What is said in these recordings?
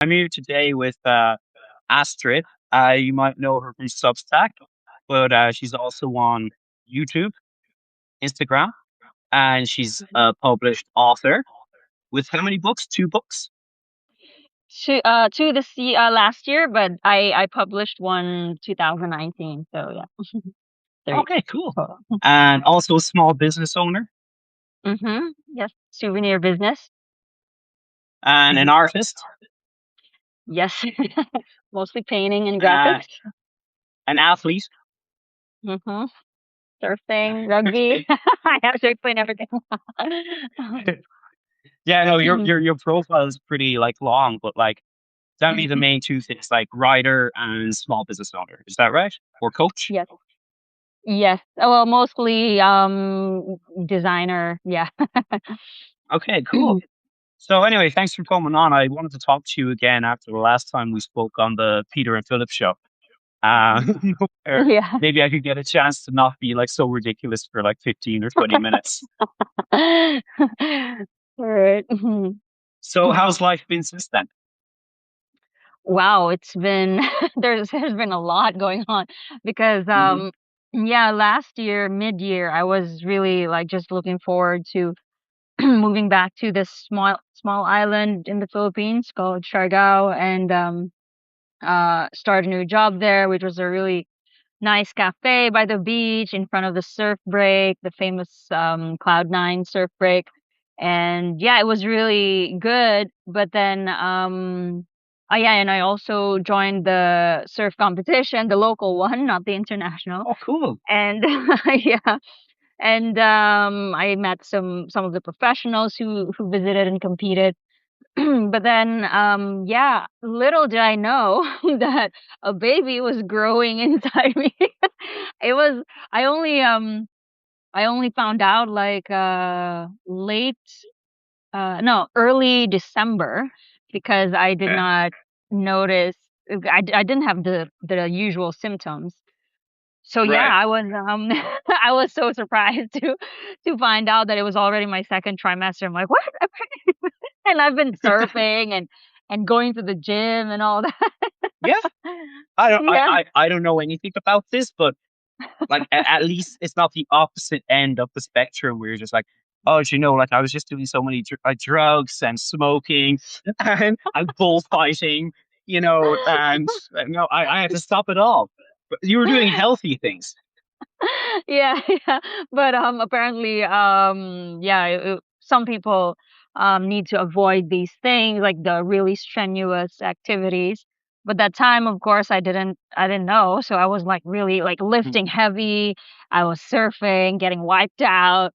I'm here today with Astrid. You might know her from Substack, but she's also on YouTube, Instagram, and she's a published author with how many books? Two books? Two last year, but I published one 2019. So yeah, three. Okay, cool. Total. And also a small business owner Yes, souvenir business. and an artist, Yes, mostly painting and uh, graphics. an athlete. Mm-hmm. Surfing, rugby. I have to explain everything. Yeah, no, your profile is pretty like long, but like that be the main two things, like writer and small business owner. Is that right? Or coach? Yes, yes. Well, mostly designer. Yeah. Okay, cool. So anyway, thanks for coming on. I wanted to talk to you again after the last time we spoke on the Peter and Philip show. Uh, where Yeah. maybe I could get a chance to not be like so ridiculous for like 15 or 20 minutes. All right. So how's life been since then? Wow, it's been there's been a lot going on because Hmm. yeah, last year, mid-year, I was really like just looking forward to moving back to this small island in the Philippines called Siargao and start a new job there, which was a really nice cafe by the beach in front of the surf break, the famous Cloud9 surf break. And yeah, it was really good. But then oh yeah, and I also joined the surf competition, the local one, not the international. Oh, cool. And yeah, and I met some of the professionals who visited and competed. But then yeah, little did I know that a baby was growing inside me. It was I only I only found out like late no, early December because I did Okay. not notice I didn't have the usual symptoms. So yeah, Right. I was I was so surprised to find out that it was already my second trimester. I'm like, "What?" And I've been surfing and going to the gym and all that. Yeah. I don't I, Yeah. I, I don't know anything about this, but like at least it's not the opposite end of the spectrum where you're just like, oh, do you know, like I was just doing so many drugs and smoking and bullfighting, and no, I had to stop it all. But you were doing healthy things. Yeah, yeah. But apparently yeah, some people need to avoid these things like the really strenuous activities. But that time, of course, I didn't know, so I was like really like lifting heavy. I was surfing, getting wiped out.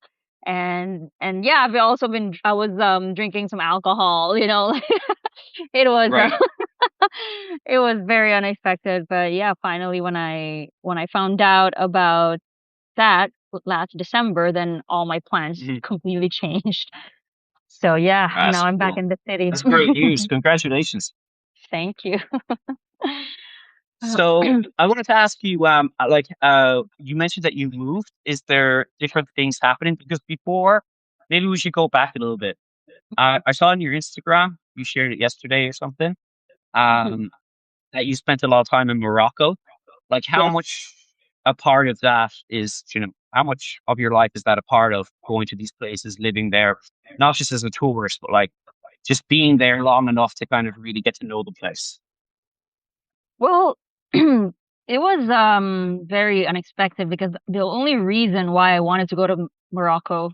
And yeah, I was drinking some alcohol, it was Right. it was very unexpected, but yeah, finally when I found out about that last December, then all my plans Mhm. completely changed. So yeah, That's now I'm back cool. in the city. That's great news. Congratulations. Thank you. So I wanted to ask you, you mentioned that you moved. Is there different things happening? Because before, maybe we should go back a little bit. I saw on your Instagram, you shared it yesterday or something, um, that you spent a lot of time in Morocco. Like, how Yes. much a part of that is, how much of your life is that a part of going to these places, living there, not just as a tourist, but like just being there long enough to kind of really get to know the place? Well, it was very unexpected because the only reason why I wanted to go to Morocco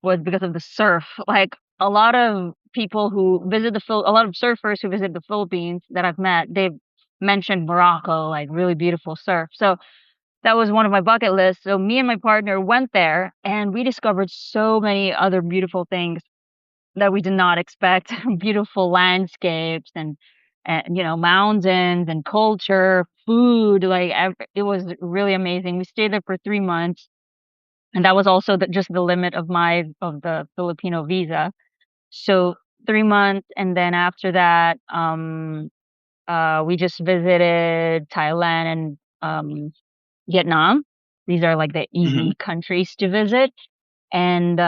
was because of the surf. Like a lot of people who visit a lot of surfers who visit the Philippines that I've met, they've mentioned Morocco, like really beautiful surf. So that was one of my bucket lists. So me and my partner went there and we discovered so many other beautiful things that we did not expect. Beautiful landscapes and mountains and culture, food, like it was really amazing. We stayed there for 3 months and that was also just the limit of the Filipino visa. So 3 months and then after that we just visited Thailand and Vietnam. These are like the Hmm. easy countries to visit. And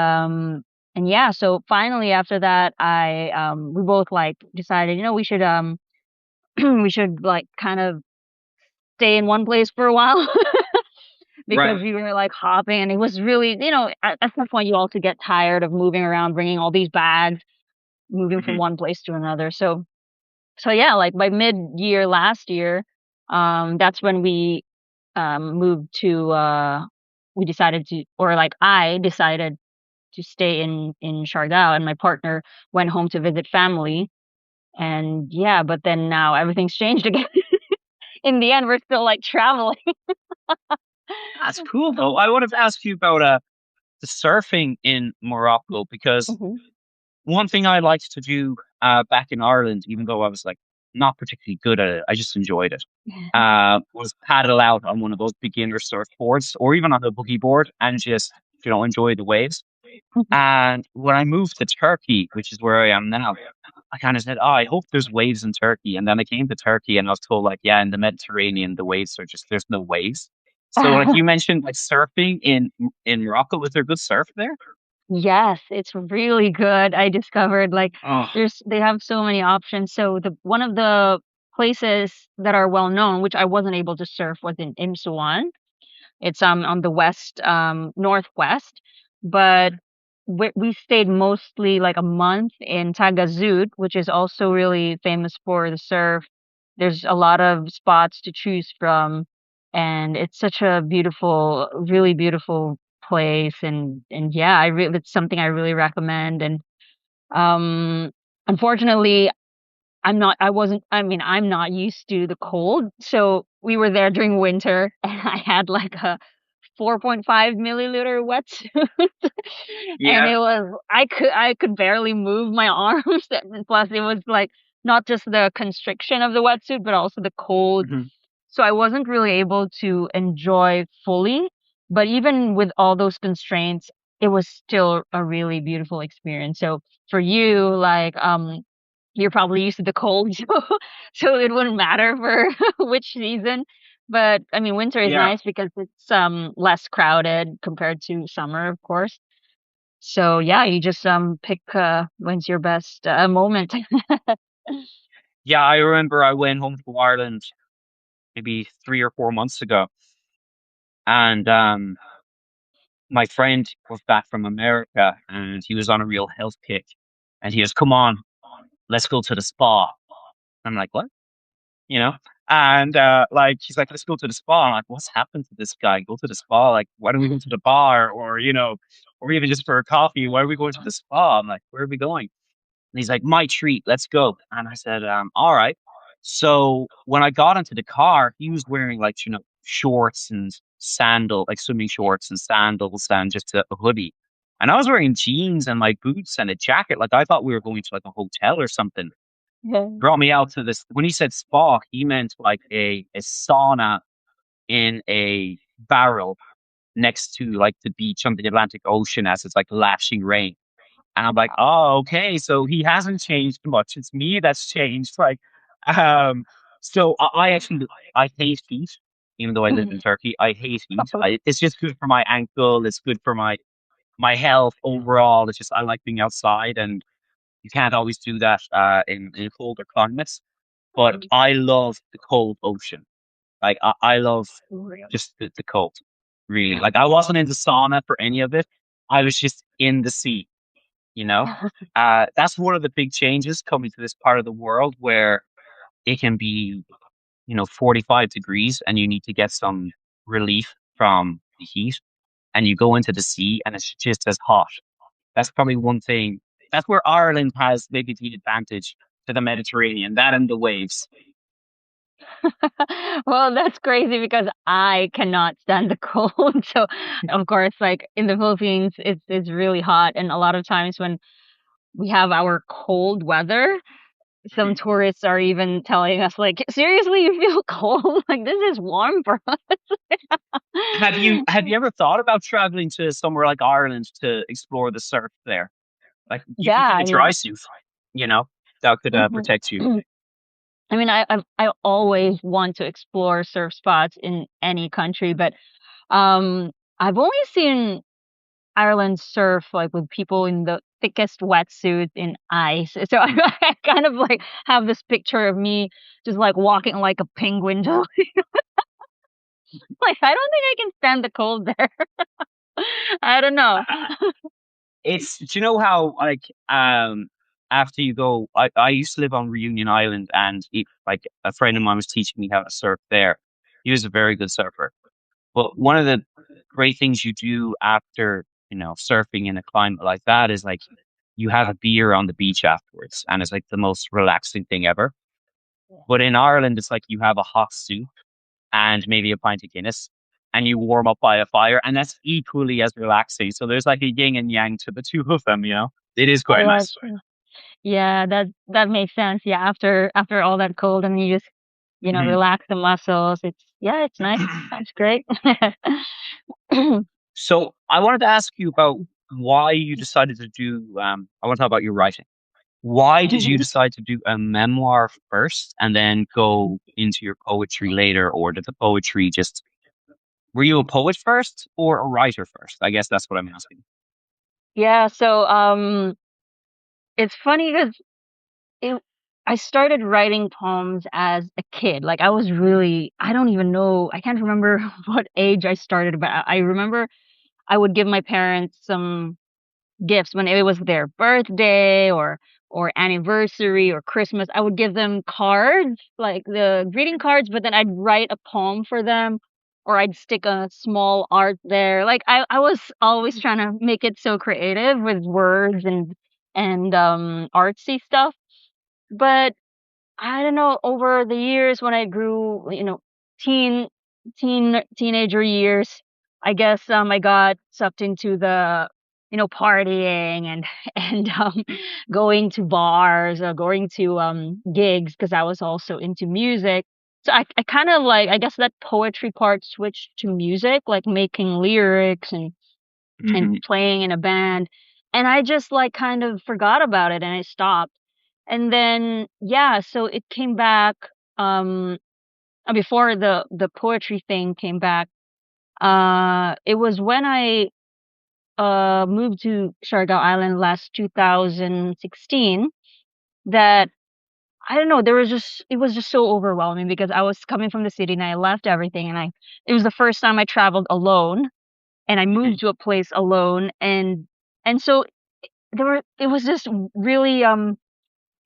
yeah, so finally after that I we both like decided, we should we should like kind of stay in one place for a while because Right. we were like hopping and it was really, at some point you also get tired of moving around, bringing all these bags, moving from Hmm. one place to another. So yeah, like by mid-year last year, that's when moved to we decided to or like I decided to stay in Siargao and my partner went home to visit family. And yeah, but then now everything's changed again. In the end, we're still like traveling. That's cool though. I wanted to ask you about the surfing in Morocco because Mhm. one thing I liked to do back in Ireland, even though I was like not particularly good at it, I just enjoyed it. Was paddle out on one of those beginner surfboards or even on a boogie board and just enjoy the waves. And when I moved to Turkey, which is where I am now, I kind of said, "Oh, I hope there's waves in Turkey." And then I came to Turkey and I was told, like, yeah, in the Mediterranean, the waves are just there's no waves. So, like you mentioned, like surfing in Morocco, was there good surf there? Yes, it's really good. I discovered like Oh, they have so many options. So the one of the places that are well known, which I wasn't able to surf, was in Imsuan. It's on the west northwest, but we stayed mostly like a month in Tagazout, which is also really famous for the surf. There's a lot of spots to choose from, and it's such a beautiful, really beautiful place. And yeah, it's something I really recommend. And um, unfortunately, I'm not used to the cold. So we were there during winter and I had like a 4.5 milliliter wetsuit. And yeah. I could barely move my arms. And plus it was like not just the constriction of the wetsuit, but also the cold. Mhm. So I wasn't really able to enjoy fully. But even with all those constraints, it was still a really beautiful experience. So for you, like you're probably used to the cold, so it wouldn't matter for which season. But I mean, winter is Yeah. nice because it's less crowded compared to summer, of course. So yeah, you just pick when's your best moment. Yeah, I remember I went home to Ireland maybe 3 or 4 months ago, and my friend was back from America, and he was on a real health kick, and he goes, "Come on, let's go to the spa." I'm like, "What?" You know? And like he's like, "Let's go to the spa." I'm like, "What's happened to this guy? Go to the spa? Like, why don't we go to the bar, or or even just for a coffee? Why are we going to the spa?" I'm like, "Where are we going?" And he's like, "My treat, let's go." And I said, all right. So when I got into the car, he was wearing like, shorts and like swimming shorts and sandals and just a hoodie. And I was wearing jeans and like boots and a jacket. Like I thought we were going to like a hotel or something. Yeah. Brought me out to this. When he said spa, he meant like a sauna in a barrel next to like the beach on the Atlantic Ocean as it's like lashing rain. And I'm like, "Oh, okay, so he hasn't changed much. It's me that's changed." Like, um, so I actually I hate heat, even though I live in Turkey. I hate heat. It's just good for my ankle. It's good for my health overall. It's just I like being outside, and you can't always do that in colder climates. But I love the cold ocean. Like I love just the cold. Really, like I wasn't in the sauna for any of it. I was just in the sea you know? That's one of the big changes coming to this part of the world where it can be, 45 degrees and you need to get some relief from the heat and you go into the sea and it's just as hot. That's probably one thing. That's where Ireland has maybe the advantage to the Mediterranean, that and the waves. Well, that's crazy because I cannot stand the cold. So, of course, like in the Philippines, it's really hot, and a lot of times when we have our cold weather, some Mhm. tourists are even telling us like, "Seriously, you feel cold? Like this is warm for us." Have you ever thought about traveling to somewhere like Ireland to explore the surf there? Like you can Yeah, get a I dry mean, suit, you know, that could mhm. protect you. I mean, I always want to explore surf spots in any country, but um, I've only seen Ireland surf like with people in thickest wetsuit in ice. So I kind of like have this picture of me just like walking like a penguin. Just like I don't think I can stand the cold there. I don't know. It's, do you know how like after you go, I used to live on Reunion Island, and like a friend of mine was teaching me how to surf there. He was a very good surfer. But one of the great things you do after, surfing in a climate like that is like you have a beer on the beach afterwards, and it's like the most relaxing thing ever. But in Ireland, it's like you have a hot soup and maybe a pint of Guinness, and you warm up by a fire, and that's equally as relaxing. So there's like a yin and yang to the two of them, you know? It is quite Oh, nice. that's true. Yeah, that makes sense. Yeah, after all that cold and you just, Mhm. relax the muscles. It's nice. Sounds great. So I wanted to ask you about why you decided to do, I want to talk about your writing. Why did you decide to do a memoir first and then go into your poetry later? Or did the poetry just, were you a poet first or a writer first? I guess that's what I'm asking. Yeah, so it's funny because it I started writing poems as a kid. Like I don't even know, I can't remember what age I started, but I remember I would give my parents some gifts when it was their birthday or anniversary or Christmas. I would give them cards, like the greeting cards, but then I'd write a poem for them or I'd stick a small art there. Like I was always trying to make it so creative with words and artsy stuff. But I don't know, over the years when I grew, teen teenager years, I guess I got sucked into the partying and and going to bars or going to gigs because I was also into music. So I kind of like, I guess that poetry part switched to music, like making lyrics and Mhm. playing in a band. And I just like kind of forgot about it and I stopped. And then yeah, so it came back um before the poetry thing came back. It was when I moved to Siargao Island last 2016 that I don't know, it was just so overwhelming because I was coming from the city and I left everything and I it was the first time I traveled alone and I moved to a place alone and so it was just really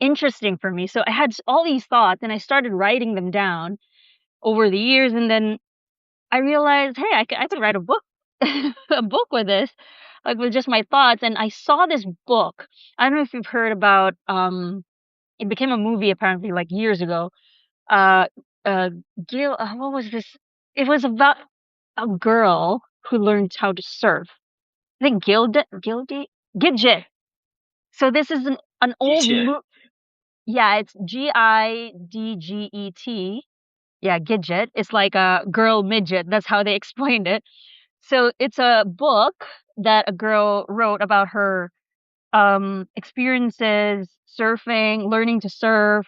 interesting for me. So I had all these thoughts and I started writing them down over the years and then I realized, hey, I could write a book, a book with this, like with just my thoughts. And I saw this book. I don't know if you've heard about. It became a movie apparently like years ago. Uh, uh, what was this? It was about a girl who learned how to surf. I think Gidget. So this is an old Gotcha. movie. Yeah, it's Gidget. Yeah, Gidget. It's like a girl midget. That's how they explained it. So it's a book that a girl wrote about her experiences surfing, learning to surf,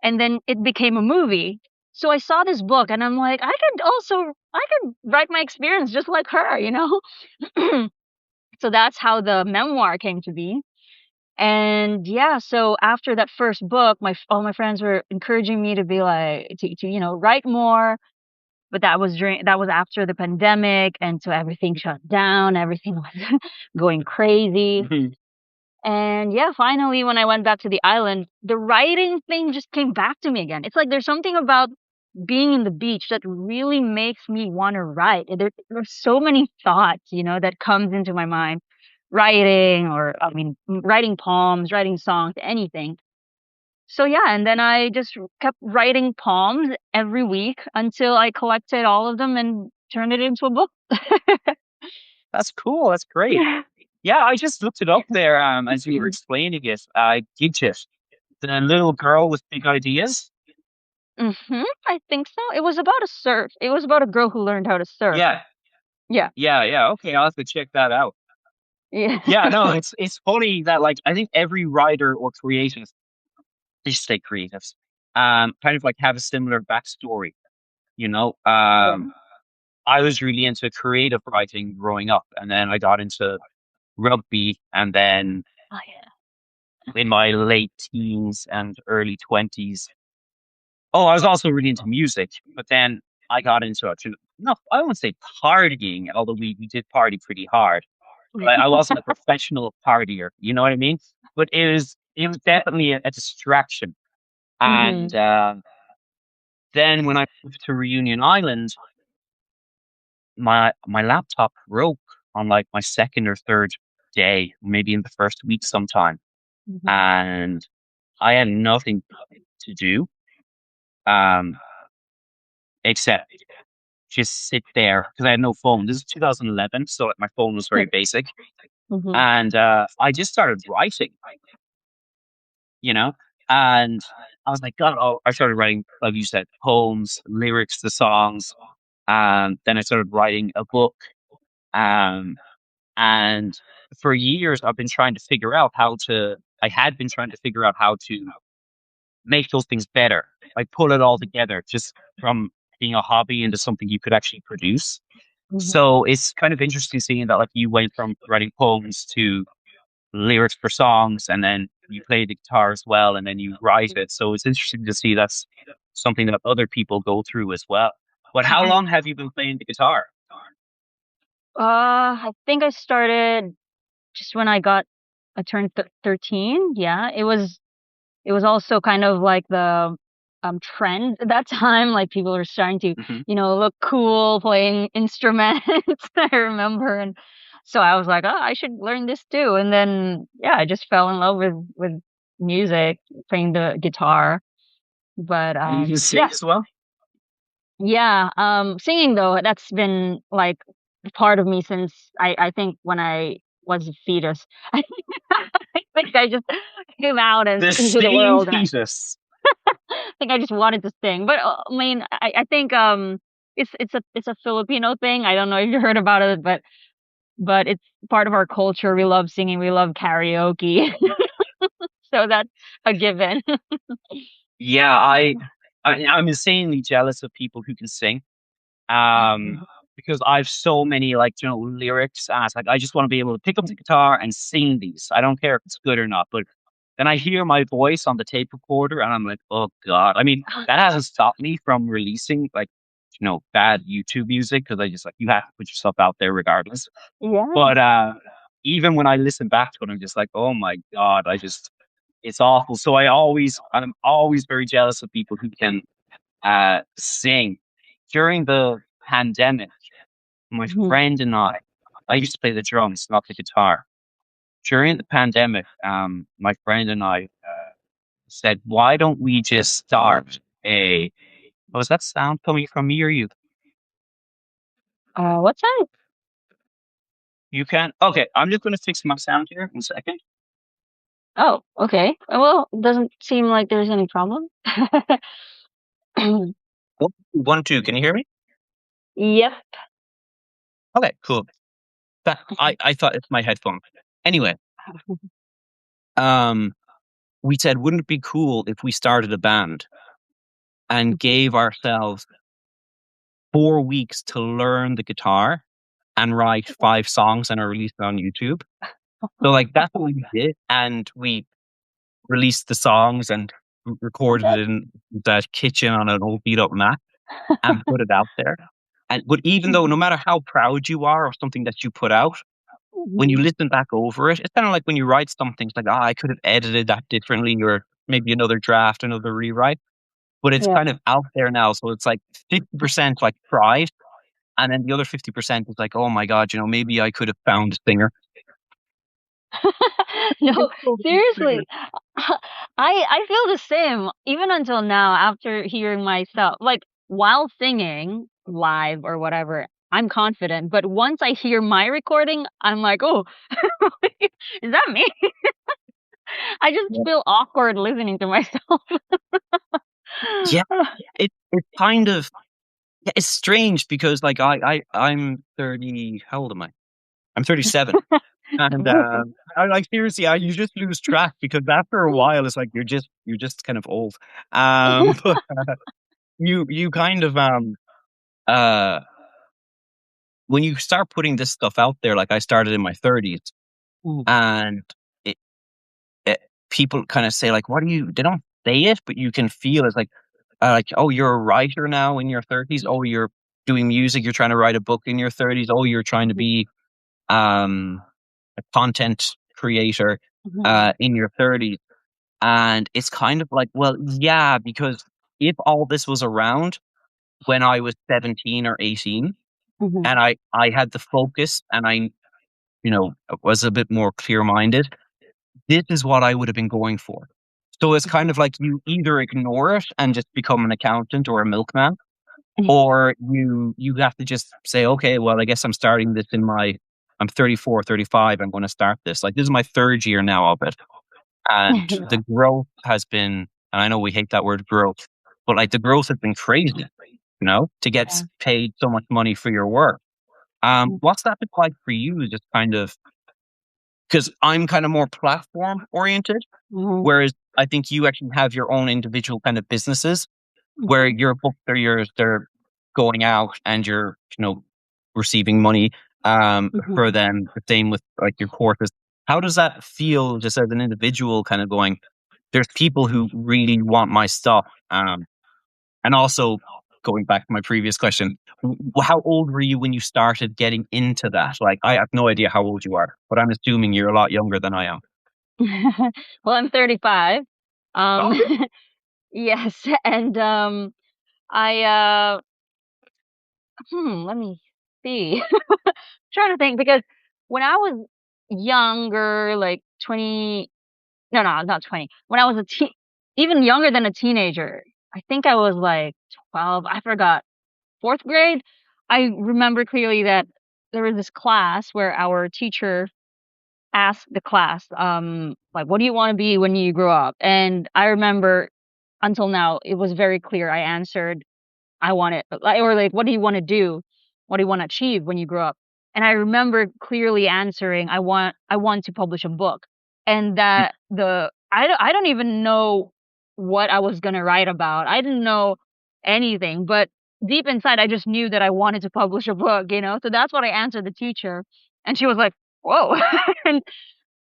and then it became a movie. So I saw this book and I'm like, I could write my experience just like her. So that's how the memoir came to be. And yeah, so after that first book, all my friends were encouraging me to be like to write more, but that was after the pandemic and so everything shut down, everything was going crazy. Mhm. And yeah, finally when I went back to the island, the writing thing just came back to me again. It's like there's something about being in the beach that really makes me want to write. There's so many thoughts, that comes into my mind. Writing or I mean writing poems, writing songs, anything. So yeah, and then I just kept writing poems every week until I collected all of them and turned it into a book. That's cool. That's great. Yeah. Yeah, I just looked it up there as you were explaining it. Gidget, the little girl with big ideas. I think so. It was about a surf. It was about a girl who learned how to surf. Yeah, Yeah. yeah. Okay, I'll have to check that out. Yeah. Yeah, no, it's funny that like I think every writer or creative, just say creatives, kind of like have a similar backstory. You know, Yeah. I was really into creative writing growing up, and then I got into rugby, and then Oh yeah. in my late teens and early 20s. Oh, I was also really into music, but then I got into it. No, I won't say partying, although we did party pretty hard. But I wasn't a professional partier. You know what I mean? But it was definitely a distraction. Hmm. And then when I moved to Reunion Island, my laptop broke on like my second or third day, maybe in the first week sometime, Hmm. and I had nothing to do um except just sit there because I had no phone. This is 2011, so like, my phone was very basic, Hmm. and I just started writing, you know, and I was like, God, oh, I started writing, like you said, poems, lyrics to songs, and then I started writing a book, um, and for years I've been trying to figure out how to. I had been trying to figure out how to make those things better, like pull it all together, just from being a hobby into something you could actually produce. Hmm. So it's kind of interesting seeing that like you went from writing poems to lyrics for songs and then you play the guitar as well and then you write it. So it's interesting to see that's something that other people go through as well. But how Hmm. long have you been playing the guitar? I think I started just when I turned 13. Yeah, it was also kind of like the trend at that time. Like people were starting to, Hmm. look cool playing instruments. I remember, and so I was like, oh, I should learn this too. And then yeah, I just fell in love with music, playing the guitar. But And you can sing yeah, as well? yeah. Singing though, that's been like part of me since I think when I was a fetus. I think I just came out and The into the singing world, and fetus. I think I just wanted to sing. But I mean, I think it's a Filipino thing. I don't know if you heard about it, but it's part of our culture. We love singing. We love karaoke. So that's a given. Yeah, I'm insanely jealous of people who can sing. Um, because I've so many like lyrics, and it's like I just want to be able to pick up the guitar and sing these. I don't care if it's good or not, but then I hear my voice on the tape recorder, and I'm like, oh God. I mean, that hasn't stopped me from releasing like bad YouTube music because I just like you have to put yourself out there regardless. Yeah. But even when I listen back to it, I'm just like, oh my God, it's awful. So I'm always very jealous of people who can sing. During the pandemic, my Mhm. friend and I used to play the drums, not the guitar. During the pandemic, my friend and I said, why don't we just start a, was that sound coming from me or you? What's that? You can? Okay, I'm just going to fix my sound here. 1 second. Oh, okay. Well, doesn't seem like there's any problem. One, one, two. Can you hear me? Yep. Okay, cool. I thought it's my headphone. Anyway, um, we said, wouldn't it be cool if we started a band and gave ourselves 4 weeks to learn the guitar and write 5 songs and are released on YouTube. So like that's what we did, and we released the songs and recorded it in the kitchen on an old beat up Mac and put it out there. And but even though no matter how proud you are of something that you put out, when you listen back over it, it's kind of like when you write something, it's like, I could have edited that differently, or maybe another draft, another rewrite. But it's Yeah. kind of out there now, so it's like 50% like pride, and then the other 50% is like, oh my God, maybe I could have found a singer. No, seriously. I feel the same even until now after hearing myself. Like while singing live or whatever, I'm confident, but once I hear my recording, I'm like, "Oh, is that me?" I just Yeah. feel awkward listening to myself. Yeah, it's kind of yeah, it's strange because like I'm 30. How old am I? I'm 37, and I like seriously, you just lose track because after a while, it's like you're just kind of old. But you kind of uh when you start putting this stuff out there, like I started in my 30s, Mm. and it, people kind of say like, what do you, they don't say it, but you can feel it's like, oh, you're a writer now in your 30s. Oh, you're doing music. You're trying to write a book in your 30s. Oh, you're trying to be um, a content creator Mhm. in your 30s. And it's kind of like, well, yeah, because if all this was around when I was 17 or 18 Mhm. and I had the focus and was a bit more clear minded, this is what I would have been going for. So it's kind Mhm. of like you either ignore it and just become an accountant or a milkman, Mhm. or you have to just say, okay, well, I guess I'm starting this I'm 34, 35. I'm going to start this. Like, this is my third year now of it. And the Yeah. growth has been, and I know we hate that word growth, but like the growth has been crazy, to get Yeah. paid so much money for your work. Mhm. What's that been like for you? Just kind of, because I'm kind of more platform oriented, Mhm. whereas I think you actually have your own individual kind of businesses where Mhm. your books are yours, they're going out and you're, receiving money for Mhm. them. The same with like your courses. How does that feel just as an individual kind of going, there's people who really want my stuff? And also going back to my previous question, how old were you when you started getting into that? Like, I have no idea how old you are, but I'm assuming you're a lot younger than I am. Well, I'm 35. Um, Okay. yes, and I let me see. Trying to think because when I was younger, like 20, no, no, not 20. When I was even younger than a teenager, I think I was like 12. I forgot. Fourth grade. I remember clearly that there was this class where our teacher asked the class, like, "What do you want to be when you grow up?" And I remember until now, it was very clear. I answered I want it, like, or like, what do you want to do? What do you want to achieve when you grow up? And I remember clearly answering, I want to publish a book. And that I don't even know what I was gonna write about. I didn't know anything, but deep inside, I just knew that I wanted to publish a book, you know. So that's what I answered the teacher, and she was like, "Whoa," and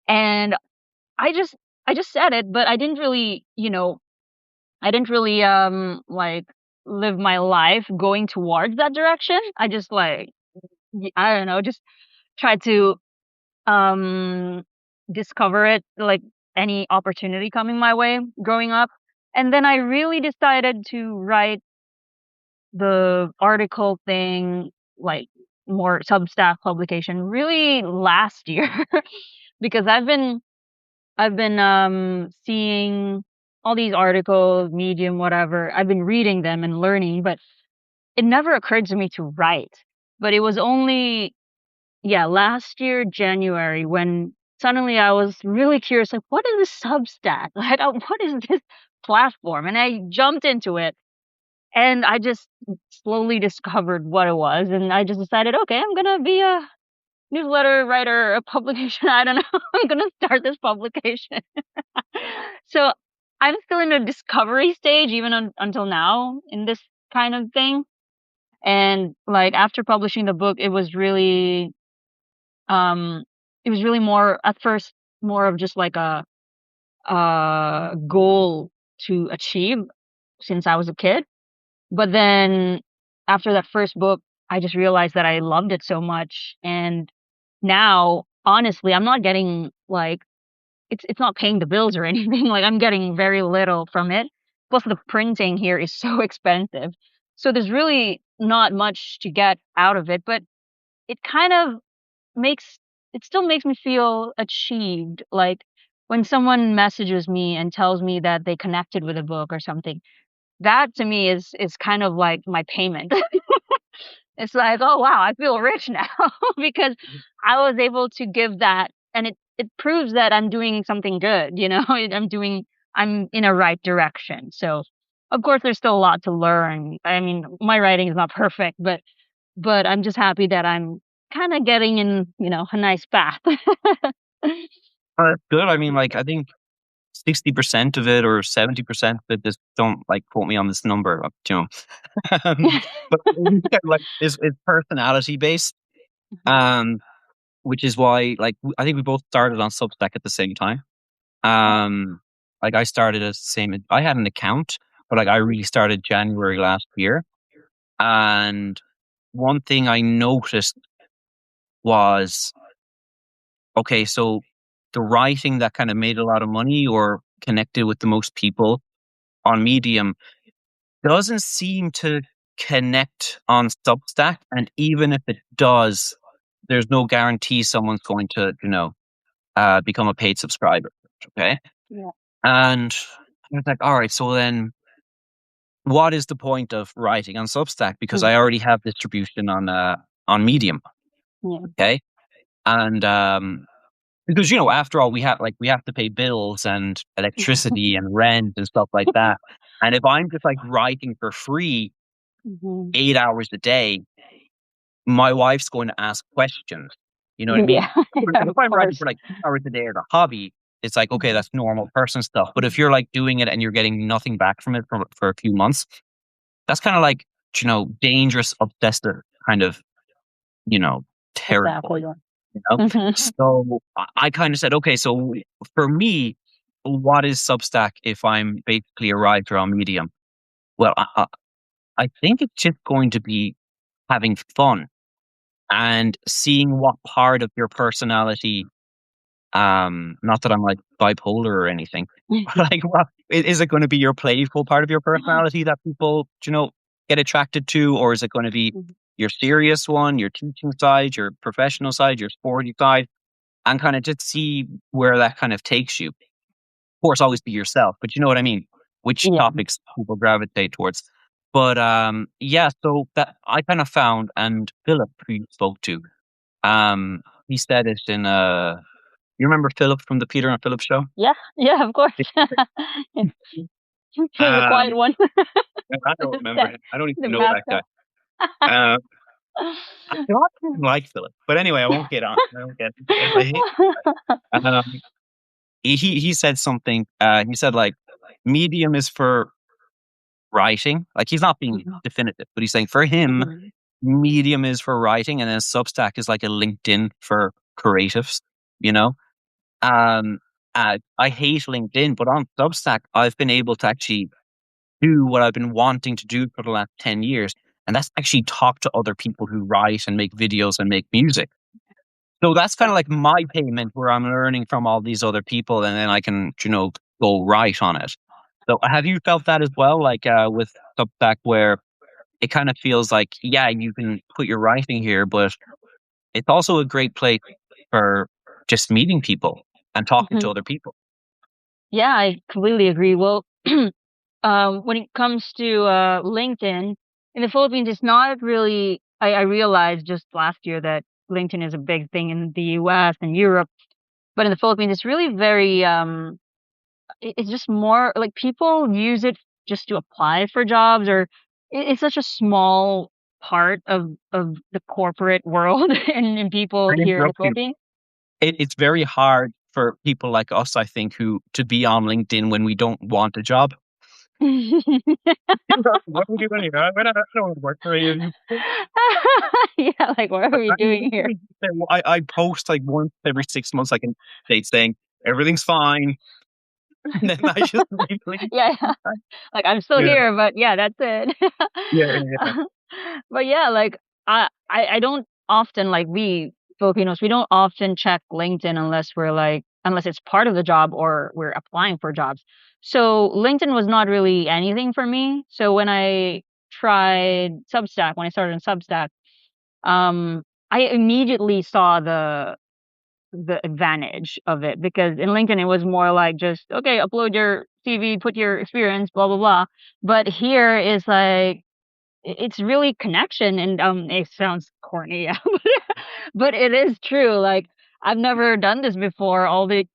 and I just I just said it, but I didn't really, I didn't really, like, live my life going towards that direction. I just, like, I don't know, just tried to, um, discover it, like, any opportunity coming my way growing up. And then I really decided to write the article thing, like, more Substack publication really last year because I've been seeing all these articles, Medium, whatever. I've been reading them and learning, but it never occurred to me to write. But it was only, yeah, last year, January, when suddenly I was really curious, like, what is this Substack? Like, what is this platform? And I jumped into it and I just slowly discovered what it was. And I just decided, okay, I'm going to be a newsletter writer, a publication. I don't know. I'm going to start this publication. So I'm still in the discovery stage, even until now in this kind of thing. And like after publishing the book, um, it was really more at first more of just like a goal to achieve since I was a kid. But then after that first book, I just realized that I loved it so much. And now, honestly, I'm not getting like it's not paying the bills or anything, like, I'm getting very little from it, plus the printing here is so expensive. So there's really not much to get out of it, but it kind of makes it still makes me feel achieved, like, when someone messages me and tells me that they connected with a book or something, that to me is kind of like my payment. It's like, "Oh, wow, I feel rich now," because I was able to give that, and it proves that I'm doing something good, you know? I'm in a right direction. So, of course, there's still a lot to learn. I mean, my writing is not perfect, but I'm just happy that I'm kinda getting in, a nice path. That's good. I mean, like, I think 60% of it or 70% of it, just don't like quote me on this number, um, but like is personality based. Mhm. Um, which is why, like, I think we both started on Substack at the same time. Um, like I started as the same. I had an account, but like I really started January last year. And one thing I noticed was, okay, so the writing that kind of made a lot of money or connected with the most people on Medium doesn't seem to connect on Substack. And even if it does, there's no guarantee someone's going to, become a paid subscriber. Okay. Yeah. And I was like, all right, so then what is the point of writing on Substack? Because I already have distribution on Medium. Yeah. Okay. And because after all, we have to pay bills and electricity and rent and stuff like that. And if I'm just like writing for free Mhm. 8 hours a day, my wife's going to ask questions. You know what I mean? Yeah, Like, yeah, if of I'm writing course. for like 2 hours a day as a hobby, it's like, okay, Mhm. that's normal person stuff. But if you're like doing it and you're getting nothing back from it for a few months, that's kind of like, dangerous, obsessive kind of, you know, Exactly. territory, Yeah. you know? Mhm. So I kind of said, okay, so for me, what is Substack if I'm basically a writer on Medium? Well, I think it's just going to be having fun and seeing what part of your personality, not that I'm like bipolar or anything, but like, what is it going to be, your playful part of your personality that people, get attracted to, or is it going to be your serious one, your teaching side, your professional side, your sporty side, and kind of just see where that kind of takes you. Of course, always be yourself, but you know what I mean? Which Yeah. topics people gravitate towards. But yeah, so that I kind of found, and Philip, who you spoke to, he said it in you remember Philip from the Peter and Philip show? Yeah, yeah, of course. He was a quiet Um, one. I don't remember That him. I don't even the know that guy. mascot. Uh, I thought I didn't like Philip, but anyway, I won't get on. I don't get because I hate. Um, he said something. He said like, Medium is for writing. Like, he's not being Mhm, definitive, but he's saying for him, mhm. Medium is for writing, and then Substack is like a LinkedIn for creatives. You know, um, I hate LinkedIn, but on Substack, I've been able to actually do what I've been wanting to do for the last 10 years, and that's actually talk to other people who write and make videos and make music. So that's kind of like my payment, where I'm learning from all these other people, and then I can, go write on it. So have you felt that as well, like with Substack, where it kind of feels like, yeah, you can put your writing here, but it's also a great place for just meeting people and talking to Mhm. other people. Yeah, I completely agree. Well, when it comes to LinkedIn in the Philippines, it's not really. I realized just last year that LinkedIn is a big thing in the U.S. and Europe, but in the Philippines, it's really very. It's just more like people use it just to apply for jobs, or it's such a small part of the corporate world and people I here in the interrupt you. Philippines. It's very hard for people like us, I think, who to be on LinkedIn when we don't want a job. What are we doing here? I don't want to work for any of you. Yeah, like what are we I doing here? literally say, well, I post like once every 6 months, like, an update saying everything's fine, and then I just leave. Yeah, yeah. Like I'm still Yeah, here, but yeah, that's it. yeah, yeah. But yeah, like I don't often like we Filipinos, we don't often check LinkedIn unless we're like unless it's part of the job or we're applying for jobs. So LinkedIn was not really anything for me. So when I tried Substack, when I started on Substack, I immediately saw the advantage of it because in LinkedIn it was more like just okay, upload your CV, put your experience, blah blah blah. But here is like it's really connection and it sounds corny, yeah, but it is true. Like I've never done this before. All this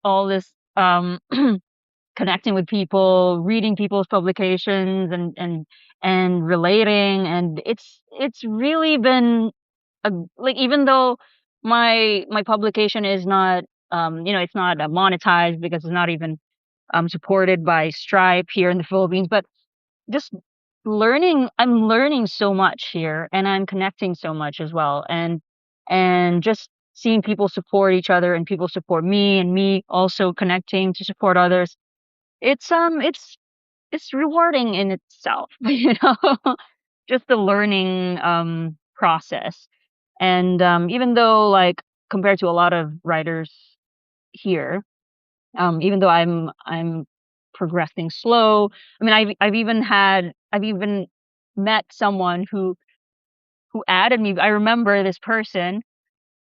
connecting with people, reading people's publications and relating and it's really been a like even though my publication is not it's not monetized because it's not even supported by Stripe here in the Philippines, but just I'm learning so much here and I'm connecting so much as well and just seeing people support each other and people support me and me also connecting to support others. It's it's rewarding in itself, you know, just the learning process. And even though like compared to a lot of writers here, even though I'm progressing slow. I mean, I've even met someone who added me. I remember this person.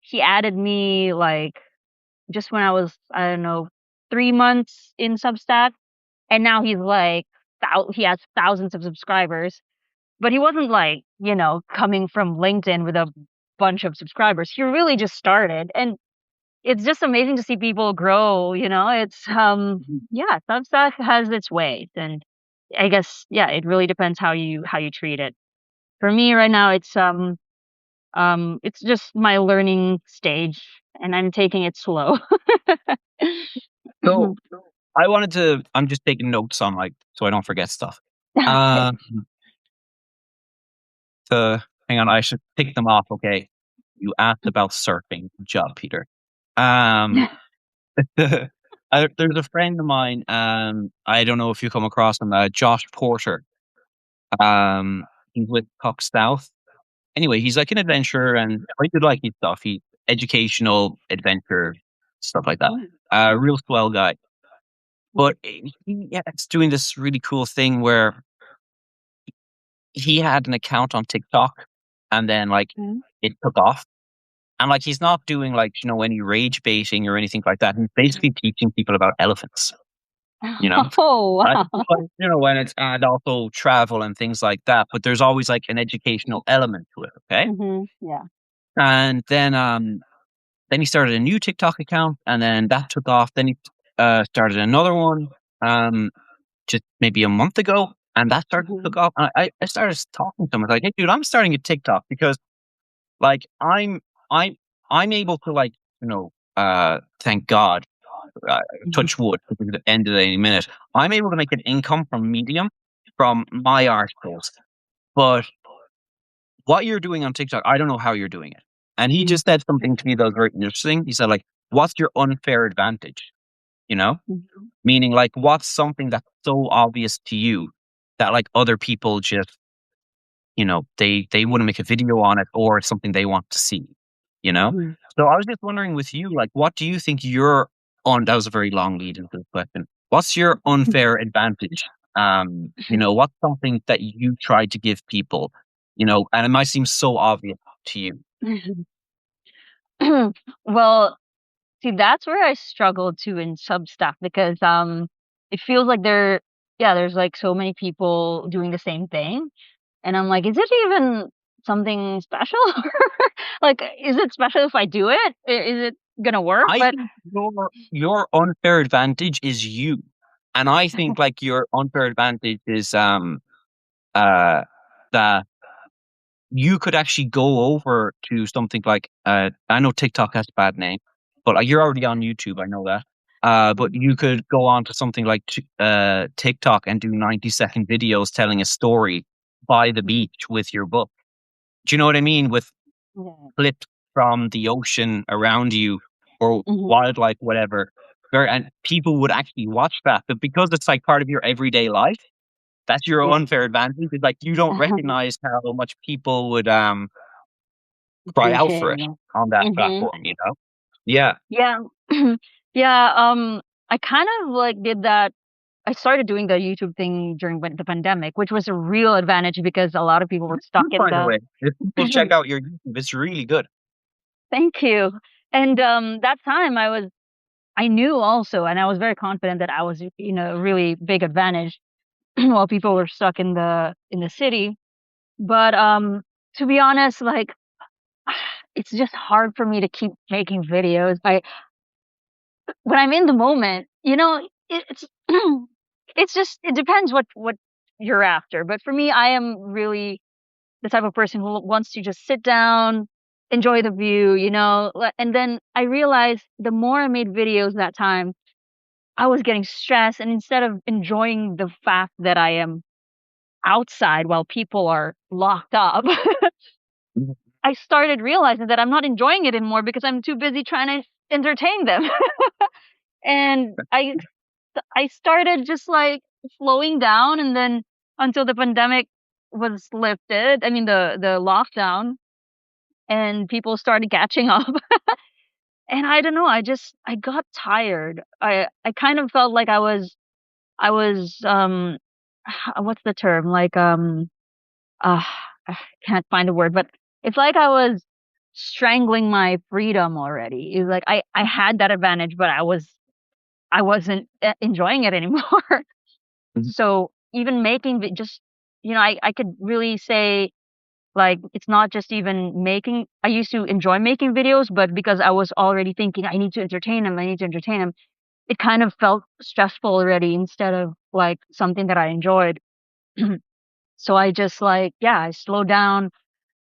He added me like just when I was, I don't know, 3 months in Substack, and now he's like he has thousands of subscribers. But he wasn't like, you know, coming from LinkedIn with a bunch of subscribers. He really just started, and it's just amazing to see people grow, you know? It's yeah, Substack has its ways, and I guess yeah, it really depends how you treat it. For me right now it's just my learning stage and I'm taking it slow. So I wanted to. I'm just taking notes on like so I don't forget stuff. Okay. Um, to hang on, I should pick them off. Okay, you asked about surfing. Good job, Peter. Um, there's a friend of mine. I don't know if you come across him. Josh Porter. Um, he's with Cox South. Anyway, he's like an adventurer, and I did like his stuff. He's educational adventure stuff like that. Real swell guy. But yeah, it's doing this really cool thing where he had an account on TikTok, and then like Mhm. it took off. And like he's not doing like any rage baiting or anything like that. He's basically teaching people about elephants. You know, Oh, I wow. when it's and also travel and things like that. But there's always like an educational element to it. Okay, Yeah. and then he started a new TikTok account, and then that took off. Then he started another one. Um, just maybe a month ago, and that started to Mhm. took off. And I started talking to him. I was like, "Hey, dude, I'm starting a TikTok because like I'm I'm able to like thank God, uh, Mhm. touch wood, because it ended any minute. I'm able to make an income from Medium from my articles, but what you're doing on TikTok, I don't know how you're doing it." And he Mhm. just said something to me that was very interesting. He said like, "What's your unfair advantage?" You know, Mhm. meaning like, what's something that's so obvious to you that like other people just they wouldn't make a video on it, or it's something they want to see, you know? Mhm. So I was just wondering with you, like, what do you think your on that was a very long lead into the question. What's your unfair advantage? What's something that you try to give people, and it might seem so obvious to you. Well, see, that's where I struggle too in Substack because it feels like there's like so many people doing the same thing, and I'm like, is it even something special? Like, is it special if I do it? Is it gonna work? I But think your unfair advantage is you. And I think like your unfair advantage is uh that you could actually go over to something like I know TikTok has a bad name, but you're already on YouTube, I know that. But you could go on to something like TikTok and do 90-second videos telling a story by the Mhm. beach with your book. Do you know what I mean? With Yeah. clips from the ocean around you or Mhm. wildlife, whatever. And people would actually watch that. But because it's like part of your everyday life, that's your Yeah. unfair advantage. It's like you don't recognize how much people would cry out for Appreciate it it. on that Mhm. platform, you know? Yeah. Yeah. Yeah, I kind of, like, did that. I started doing the YouTube thing during the pandemic, which was a real advantage because a lot of people were stuck in By the the way, if people check out your YouTube, it's really good. Thank you. And, that time I knew also, and I was very confident that I was, you know, a really big advantage while people were stuck in the city. But, to be honest, like, it's just hard for me to keep making videos. When I'm in the moment, you know, it's it's just it depends what you're after. But for me, I am really the type of person who wants to just sit down, enjoy the view, you know. And then I realized the more I made videos that time, I was getting stressed, and instead of enjoying the fact that I am outside while people are locked up, I started realizing that I'm not enjoying it anymore because I'm too busy trying to entertain them. And I started just like slowing down, and then until the pandemic was lifted, I mean the lockdown, and people started catching up. And I don't know, I got tired. I kind of felt like I was what's the term? Like uh I can't find a word, but it's like I was strangling my freedom already. It's like I had that advantage, but I wasn't enjoying it anymore. Mhm. So even making just, I could really say, like, it's not just even making. I used to enjoy making videos, but because I was already thinking I need to entertain them, I need to entertain them, it kind of felt stressful already instead of like something that I enjoyed. So I just like, yeah, I slowed down.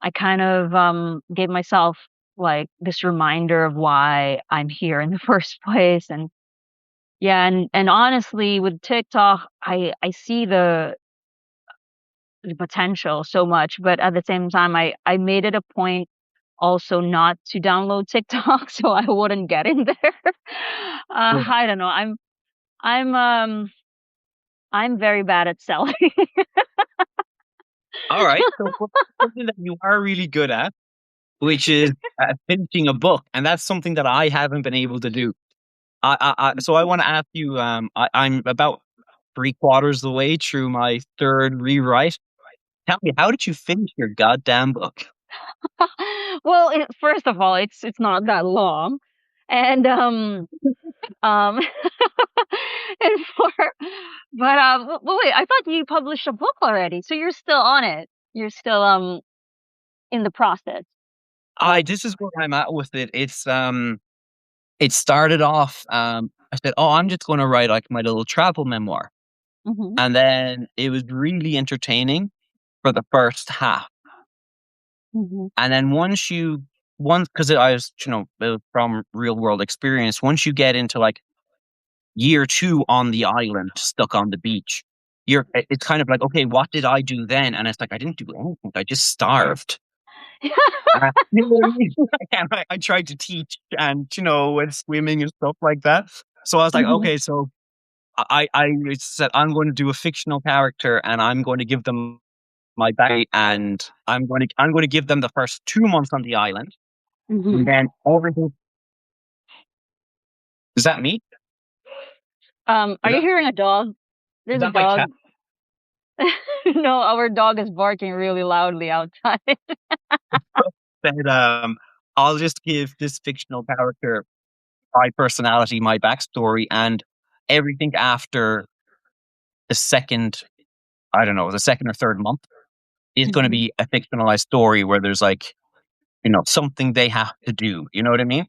I kind of gave myself like this reminder of why I'm here in the first place. And yeah, and honestly with TikTok, I see the potential so much, but at the same time I made it a point also not to download TikTok so I wouldn't get in there. Yeah. I don't know. I'm I'm very bad at selling. All right. So something that you are really good at, which is finishing a book, and that's something that I haven't been able to do. So I want to ask you. I'm about three quarters of the way through my third rewrite. Tell me, how did you finish your goddamn book? Well, first of all, it's not that long, and um, and for but well, wait, I thought you published a book already, so you're still on it. You're still in the process. I This is where I'm at with it. It started off. I said, "Oh, I'm just going to write like my little travel memoir," Mhm. and then it was really entertaining for the first half. Mhm. And then once, because I was, from real world experience, once you get into like year two on the island, stuck on the beach, it's kind of like, okay, what did I do then? And it's like, I didn't do anything. I just starved. You know what I mean? And I tried to teach and, with swimming and stuff like that. So I was like, Mhm. okay, so I said, I'm going to do a fictional character and I'm going to give them my back, and I'm going to give them the first 2 months on the island. And Mhm. then everything. Is that me? Are Is you that hearing a dog? is There's a that my cat? dog. No, our dog is barking really loudly outside. Said, I'll just give this fictional character my personality, my backstory, and everything after the second, I don't know, the second or third month is going to Mhm. be a fictionalized story where there's like, something they have to do. You know what I mean?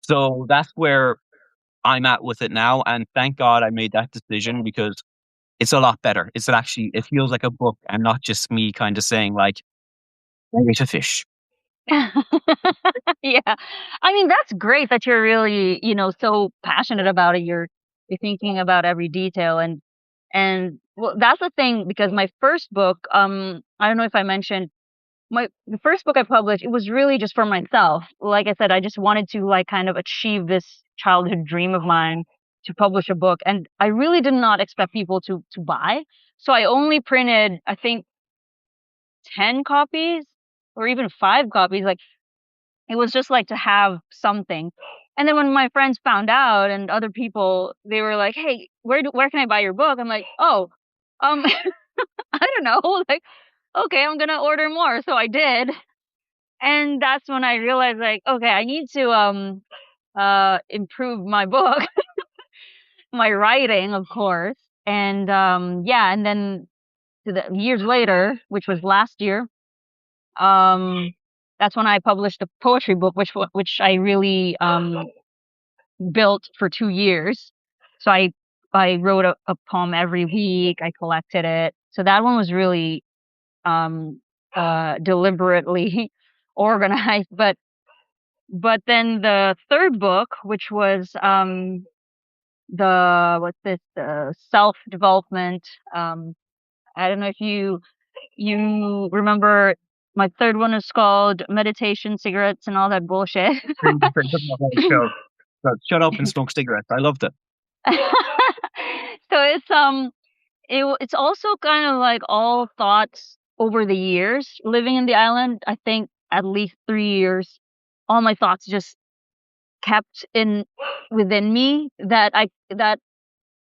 So that's where I'm at with it now. And thank God I made that decision because it's a lot better. It feels like a book and not just me kind of saying like, ready to fish. Yeah. I mean, that's great that you're really, so passionate about it. You're thinking about every detail, and well, that's the thing because my first book, I don't know if I mentioned the first book I published, it was really just for myself. Like I said, I just wanted to like kind of achieve this childhood dream of mine to publish a book, and I really did not expect people to buy. So I only printed, I think, 10 copies or even 5 copies. Like it was just like to have something. And then when my friends found out and other people, they were like, "Hey, where can I buy your book?" I'm like, "Oh, I don't know." Like, "Okay, I'm gonna order more." So I did. And that's when I realized like, okay, I need to improve my book, my writing, of course. And yeah, and then years later, which was last year, um that's when I published a poetry book, which I really built for 2 years. So I wrote a poem every week. I collected it. So that one was really um deliberately organized. But then the third book, which was the what's this self development, I don't know if you remember My third one is called meditation, cigarettes, and all that bullshit. Show. Shut up and smoke cigarettes. I loved it. So it's also kind of like all thoughts over the years living in the island. I think at least 3 years, all my thoughts just kept in within me that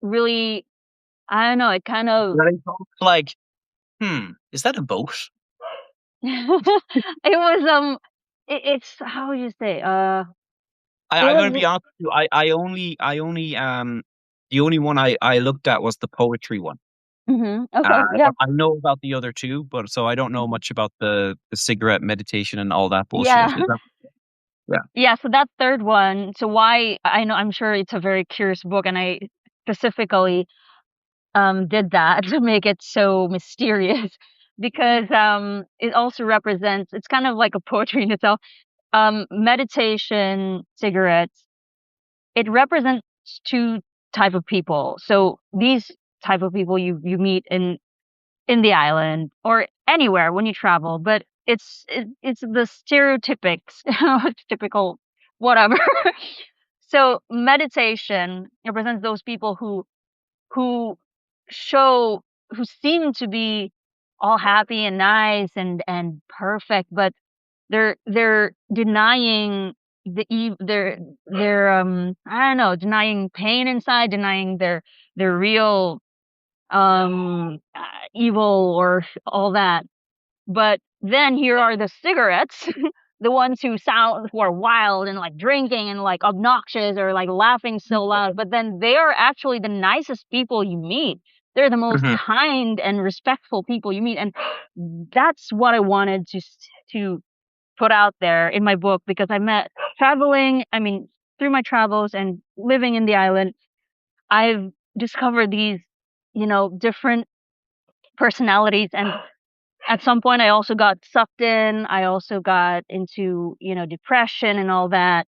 really, I don't know, it kind of Really? Like, is that a boat? it was it's how would you say it I'm gonna was be honest with you. The only one I looked at was the poetry one. okay, yeah. I know about the other two, but so I don't know much about the cigarette meditation and all that bullshit. Yeah. Is that yeah? Yeah, so that third one, so why I know I'm sure it's a very curious book and I specifically did that to make it so mysterious because it also represents, it's kind of like a poetry in itself. Meditation, cigarettes, it represents two type of people. So these type of people you meet in the island or anywhere when you travel, but it's the stereotypics, typical whatever. So meditation represents those people who show who seem to be all happy and nice and perfect, but they're denying they're I don't know, denying pain inside, denying their real evil or all that. But then here are the cigarettes, the ones who are wild and like drinking and like obnoxious or like laughing so loud, but then they are actually the nicest people you meet. They're the most Hmm. kind and respectful people you meet, and that's what I wanted to put out there in my book because I met traveling. I mean, through my travels and living in the island, I've discovered these, different personalities. And at some point, I also got sucked in. I also got into, depression and all that.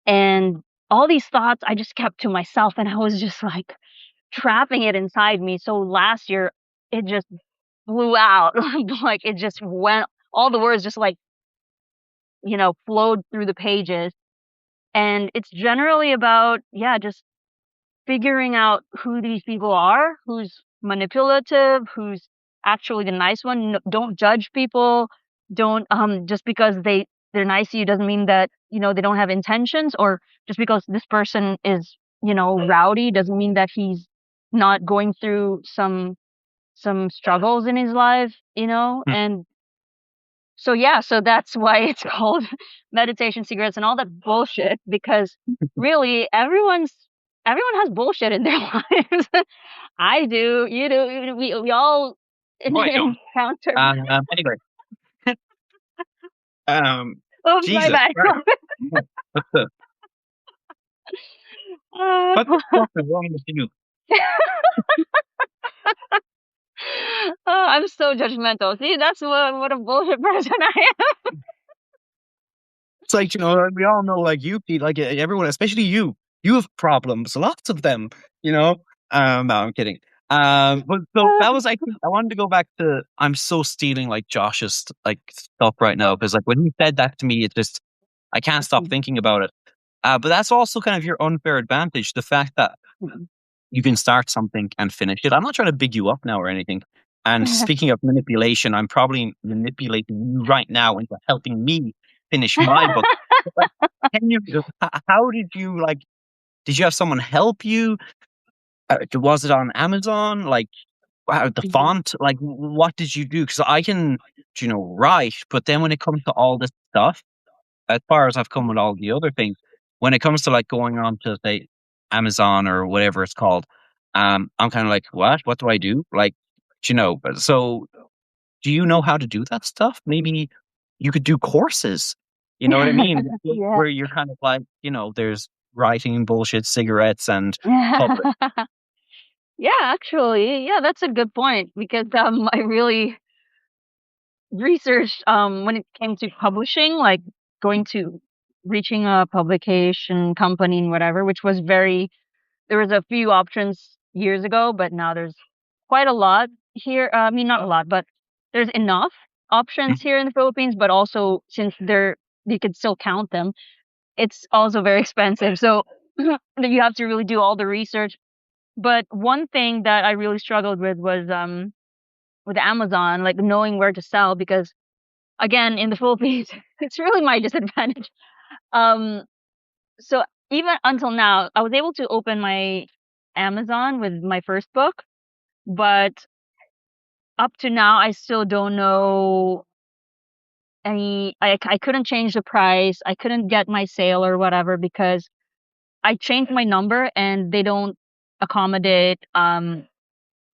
And all these thoughts I just kept to myself and I was just like trapping it inside me. So last year, it just blew out. Like it just went, all the words just like, flowed through the pages. And it's generally about, yeah, just figuring out who these people are, who's manipulative, who's actually the nice one. Don't judge people. Don't just because they're nice to you doesn't mean that they don't have intentions, or just because this person is rowdy doesn't mean that he's not going through some struggles in his life. And so yeah, so that's why it's called meditation, cigarettes, and all that bullshit. Because really, everyone has bullshit in their lives. I do, you do, we all No, I don't. encounter. Anyway, um, Oops, my Jesus bad. Christ, what the what the uh, fuck is wrong with you? I'm so judgmental. See, that's what a bullshit person I am. It's like, we all know, like, you, Pete, like, everyone, especially you have problems, lots of them, you know? No, I'm kidding. But so that was, I think, I wanted to go back to, I'm so stealing, like, Josh's, like, stuff right now, because, like, when he said that to me, it just, I can't stop thinking about it. But that's also kind of your unfair advantage, the fact that you can start something and finish it. I'm not trying to big you up now or anything. And speaking of manipulation, I'm probably manipulating you right now into helping me finish my book. Like, can you? How did you like? Did you have someone help you? Was it on Amazon? Like, wow, the font? Like, what did you do? Because I can, write, but then when it comes to all this stuff, as far as I've come with all the other things, when it comes to like going on to say Amazon or whatever it's called, I'm kind of like, what? What do I do? Like, but so do you know how to do that stuff? Maybe you could do courses. You know what I mean? Yeah. Where you're kind of like, there's writing bullshit, cigarettes, and public. Yeah, actually, yeah, that's a good point because I really researched when it came to publishing, like going to reaching a publication company and whatever, which was very there was a few options years ago, but now there's quite a lot here. I mean, not a lot, but there's enough. options here in the Philippines, but also since you could still count them, it's also very expensive. So you have to really do all the research. But one thing that I really struggled was with Amazon, like knowing where to sell because again in the Philippines, it's really my disadvantage. Um, so even until now, I was able to open my Amazon with my first book, but up to now, I still don't know any. I couldn't change the price. I couldn't get my sale or whatever because I changed my number and they don't accommodate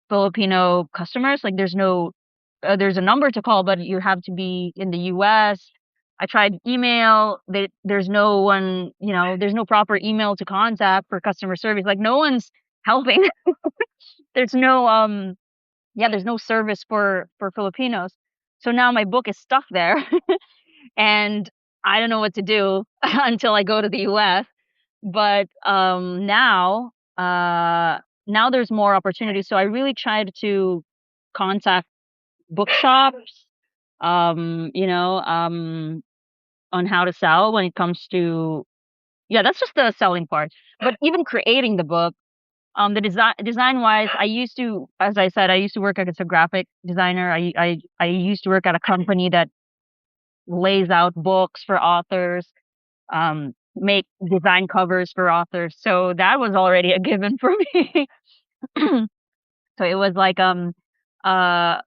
Filipino customers. Like there's a number to call, but you have to be in the US. I tried email. There's no one, there's no proper email to contact for customer service. Like no one's helping. There's no yeah, there's no service for Filipinos. So now my book is stuck there and I don't know what to do until I go to the US. But now there's more opportunities. So I really tried to contact bookshops, you know, on how to sell when it comes to yeah, that's just the selling part. But even creating the book, the design wise, I used to, as I said, I used to work as a graphic designer. I used to work at a company that lays out books for authors, make design covers for authors. So that was already a given for me. So it was like uh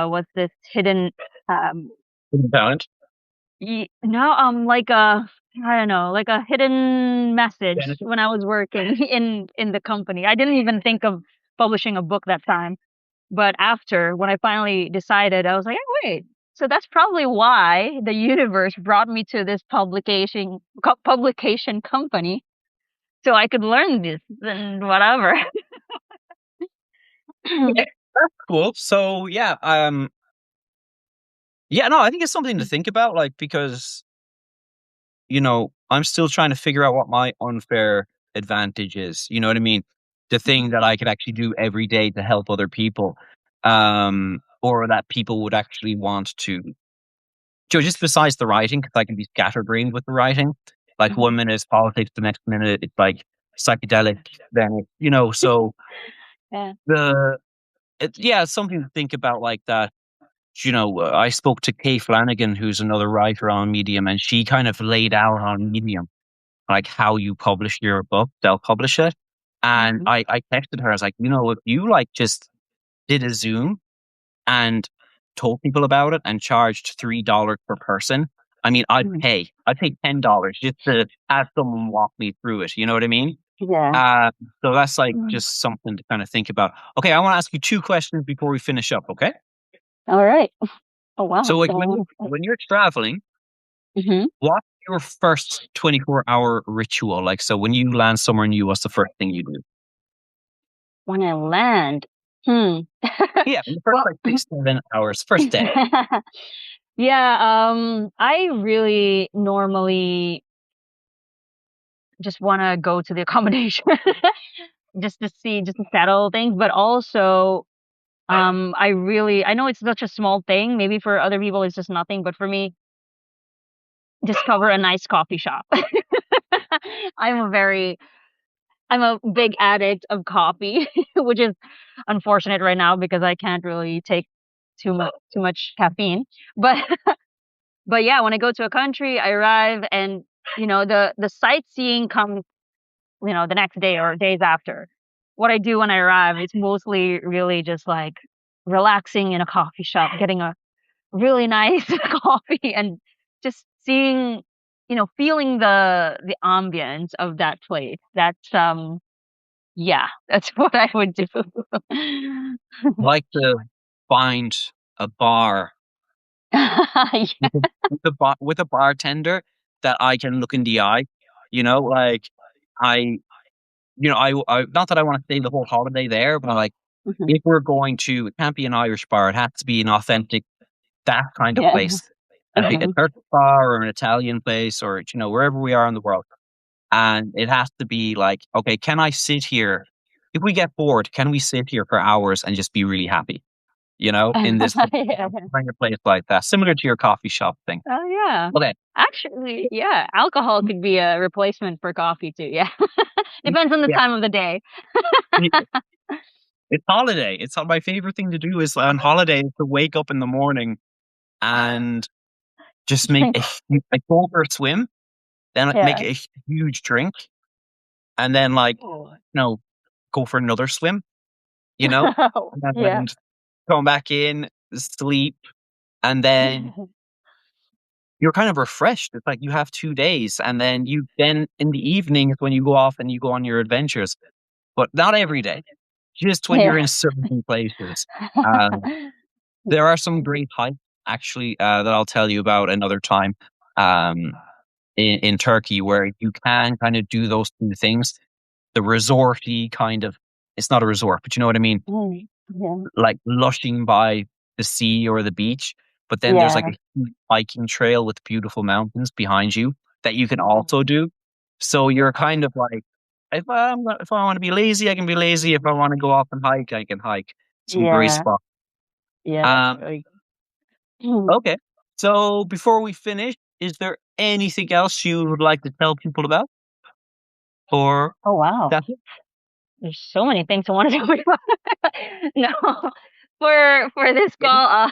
what's this hidden um Talent. no like I don't know, like a hidden message Benefit. when I was working in the company. I didn't even think of publishing a book that time. But after, when I finally decided, I was like, "Oh, wait, so that's probably why the universe brought me to this publication company, so I could learn this and whatever." Yeah, that's cool. So yeah, no, I think it's something to think about, like because I'm still trying to figure out what my unfair advantage is. You know what I mean? The thing that I could actually do every day to help other people, or that people would actually want to. Just besides the writing, because I can be scatterbrained with the writing. Like Mhm. 1 minute is politics, the next minute it's like psychedelic. Then so Yeah. yeah, it's something to think about like that. I spoke to Kay Flanagan, who's another writer on Medium, and she kind of laid out on Medium like how you publish your book, they'll publish it. And Mhm. I texted her, I was like, if you like just did a Zoom and told people about it and charged $3 per person, I mean, Mhm. I'd pay $10 just to have someone walk me through it. You know what I mean? Yeah. Uh, so that's like Mhm. just something to kind of think about. Okay, I want to ask you two questions before we finish up. Okay, All right. Oh wow. so like when So. you're traveling, Mhm. what's your first 24-hour ritual? Like, so when you land somewhere new, what's the first thing you do? When I land, hmm. Yeah, in the first Well. like 6, 7 hours, first day. Yeah, I really normally just wanna go to the accommodation just to see, just to settle things, but also, I know it's such a small thing, maybe for other people it's just nothing, but for me, discover a nice coffee shop. I'm a very I'm a big addict of coffee, which is unfortunate right now because I can't really take too much caffeine. But but yeah, when I go to a country, I arrive and the sightseeing comes, the next day or days after. What I do when I arrive is mostly really just like relaxing in a coffee shop, getting a really nice coffee and just seeing, feeling the ambience of that place. That's yeah, that's what I would do. I like to find a bar Yeah. with a bartender that I can look in the eye. Like I, I not that I want to stay the whole holiday there, but like Mhm. if we're going to, it can't be an Irish bar. It has to be an authentic that kind of Yeah. place. A Uh-huh. Turkish bar or an Italian place or wherever we are in the world. And it has to be like, okay, can I sit here? If we get bored, can we sit here for hours and just be really happy? in this Yeah. kind of place like that, similar to your coffee shop thing. Oh, yeah. Okay. Actually, yeah, alcohol could be a replacement for coffee too, yeah. Depends on the Yeah. time of the day. It's holiday. It's not my favorite thing to do is on holiday is to wake up in the morning and just make Drink. like go for a swim, then make Yeah. a huge drink, and then Oh. go for another swim, you know, Yeah. and come back in, sleep, and then you're kind of refreshed. It's like you have 2 days, and then in the evenings when you go off and you go on your adventures, but not every day, just when you're Yeah. in certain places. Um, there are some great hikes actually that I'll tell you about another time. Um, in Turkey, where you can kind of do those two things, the resorty kind of. It's not a resort, but you know what I mean, Mm, yeah. like lushing by the sea or the beach. But then there's like Yeah. a huge hiking trail with beautiful mountains behind you that you can Oh, also do. So you're kind of like, if I want to be lazy, I can be lazy. If I want to go off and hike, I can hike. Some great yeah. spots. Yeah, that's Um, really good. okay. So before we finish, is there anything else you would like to tell people about, or Oh, wow. that's it? There's so many things I wanna talk about. No, for this call,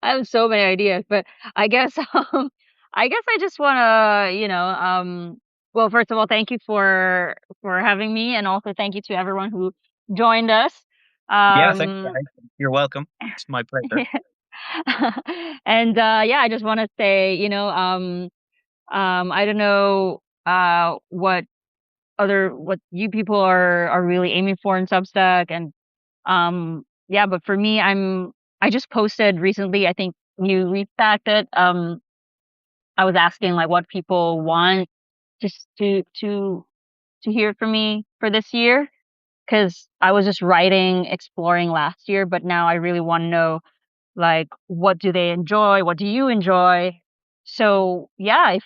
I have so many ideas, but I guess, I guess I just wanna, well, first of all, thank you for having me, and also thank you to everyone who joined us. Yeah, thanks, Um, guys. You're welcome. It's my pleasure. and, yeah, I just wanna say, I don't know, what you people are really aiming for in Substack, and yeah, but for me, I just posted recently, I think you repacked it. I was asking like what people want just to hear from me for this year, because I was just writing, exploring last year, but now I really want to know like what do they enjoy, what do you enjoy. So yeah,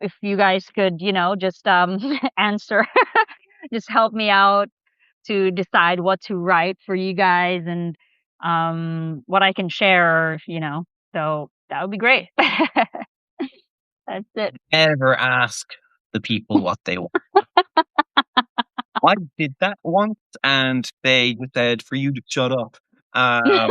if you guys could, just answer, just help me out to decide what to write for you guys, and what I can share, so that would be great. That's it. Never ask the people what they want. I did that once, and they just said for you to shut up. Um,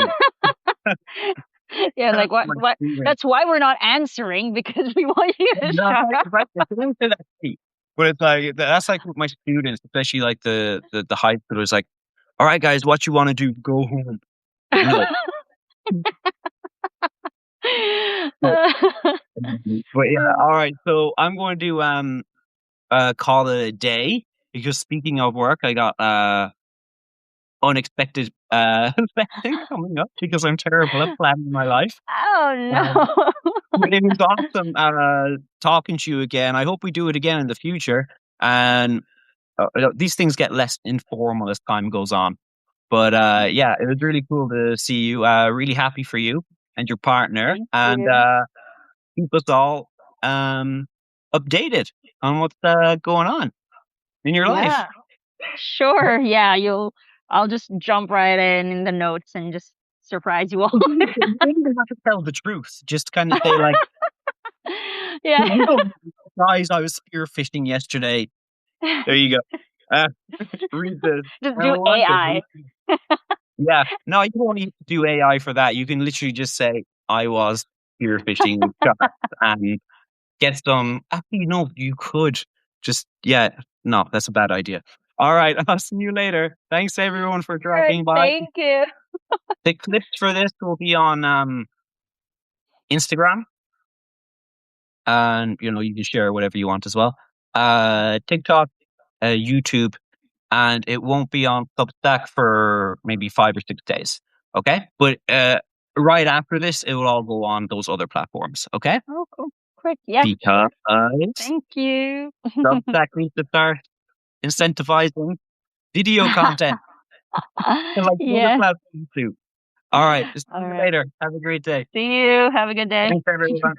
Yeah, like that's what my what feeling. that's why we're not answering, because we want you to No, shut up. exactly. They didn't say that to me. But it's like that's like with my students, especially like the high schoolers. Like, all right, guys, what you want to do? Go home. No. But, but yeah, all right. So I'm going to call it a day because speaking of work, I got unexpected thing coming up because I'm terrible at planning my life. Oh Um, no. but it was awesome talking to you again. I hope we do it again in the future. And these things get less informal as time goes on. But yeah, it was really cool to see you. Really happy for you and your partner, Thank and you. keep us all um, updated on what's going on in your life. Yeah, sure. Yeah, I'll just jump right in the notes and just surprise you all. You don't even have to tell the truth. Just kind of say like, Yeah. guys, I was spearfishing yesterday. There you go. Uh, read the. Just I do want the AI. Yeah. No, you don't need to do AI for that. You can literally just say, I was spearfishing with sharks and get some. Actually, no, you could just, yeah. No, that's a bad idea. All right. I'll see you later. Thanks everyone for All right, dropping by. thank you. The clips for this will be on Instagram, and you can share whatever you want as well. TikTok, YouTube, and it won't be on Substack for maybe 5 or 6 days. Okay, but right after this, it will all go on those other platforms. Okay, Oh, cool. Quick, yeah. because Thank you. Substack needs to start incentivizing video content, like the other Yeah. platforms do. All right, see All you right. later. Have a great day. See you. Have a good day. Thanks everyone.